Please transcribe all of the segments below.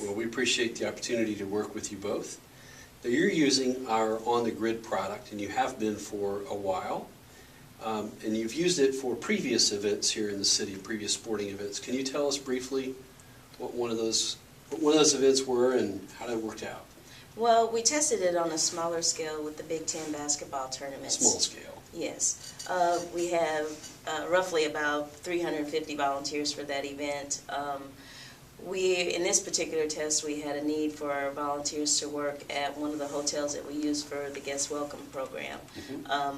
Well, we appreciate the opportunity to work with you both. Now, you're using our on-the-grid product, and you have been for a while. And you've used it for previous events here in the city, previous sporting events. Can you tell us briefly what one of those events were and how that worked out? Well, we tested it on a smaller scale with the Big Ten basketball tournaments. Small scale. Yes. We have roughly about 350 volunteers for that event. In this particular test, we had a need for our volunteers to work at one of the hotels that we use for the guest welcome program.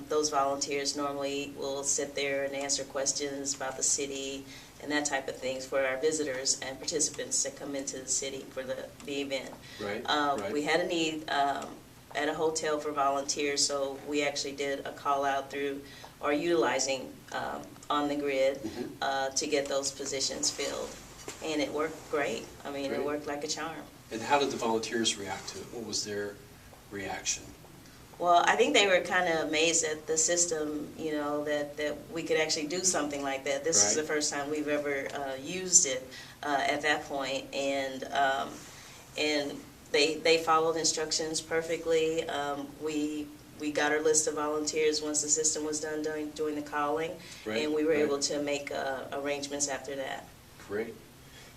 Those volunteers normally will sit there and answer questions about the city and that type of things for our visitors and participants that come into the city for the event. Right. We had a need at a hotel for volunteers, so we actually did a call out through or utilizing on the grid to get those positions filled. And it worked great. I mean, It worked like a charm. And how did the volunteers react to it? What was their reaction? Well, I think they were kind of amazed at the system, that we could actually do something like that. This is the first time we've ever used it at that point. And they followed instructions perfectly. We got our list of volunteers once the system was done doing the calling, and we were able to make arrangements after that. Great.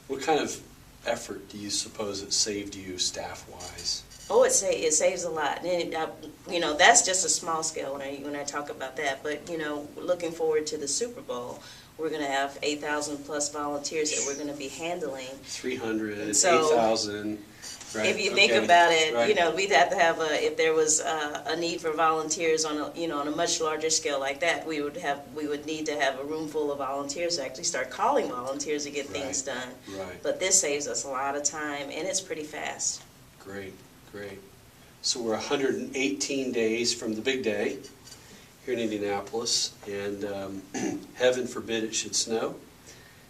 What kind of effort do you suppose it saved you staff-wise? Oh, it saves a lot. And that's just a small scale when I talk about that. But looking forward to the Super Bowl, we're going to have 8,000 plus volunteers that we're going to be handling. 300, so, 8,000. Right. If you think about it, we'd have to have if there was a need for volunteers on a much larger scale like that, we would need to have a room full of volunteers to actually start calling volunteers to get things done. Right. But this saves us a lot of time, and it's pretty fast. Great. So we're 118 days from the big day here in Indianapolis, and heaven forbid it should snow,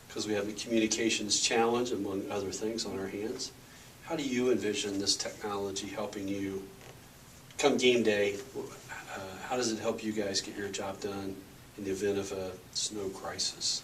because we have a communications challenge, among other things, on our hands. How do you envision this technology helping you come game day? How does it help you guys get your job done in the event of a snow crisis?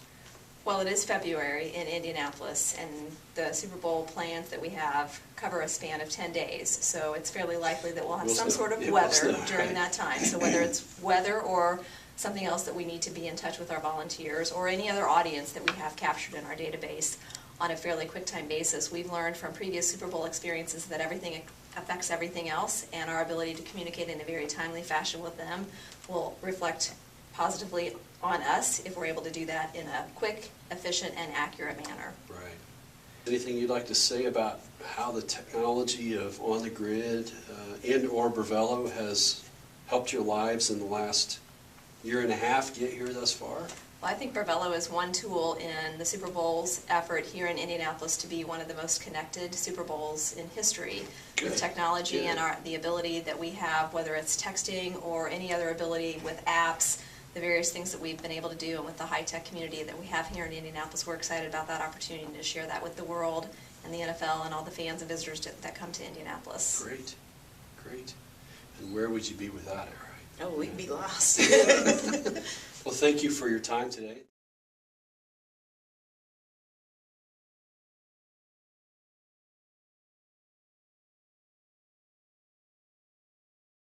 Well, it is February in Indianapolis, and the Super Bowl plans that we have cover a span of 10 days. So it's fairly likely that we'll have some sort of weather during that time. So whether it's weather or something else that we need to be in touch with our volunteers or any other audience that we have captured in our database on a fairly quick time basis, we've learned from previous Super Bowl experiences that everything affects everything else, and our ability to communicate in a very timely fashion with them will reflect positively on us if we're able to do that in a quick, efficient, and accurate manner. Right. Anything you'd like to say about how the technology of On the Grid and or Bravello has helped your lives in the last year and a half to get here thus far? Well, I think Bravello is one tool in the Super Bowl's effort here in Indianapolis to be one of the most connected Super Bowls in history. With technology and the ability that we have, whether it's texting or any other ability with apps, the various things that we've been able to do, and with the high-tech community that we have here in Indianapolis, we're excited about that opportunity to share that with the world and the NFL and all the fans and visitors that come to Indianapolis. Great. And where would you be without it, right? Oh, we'd be lost. Well, thank you for your time today.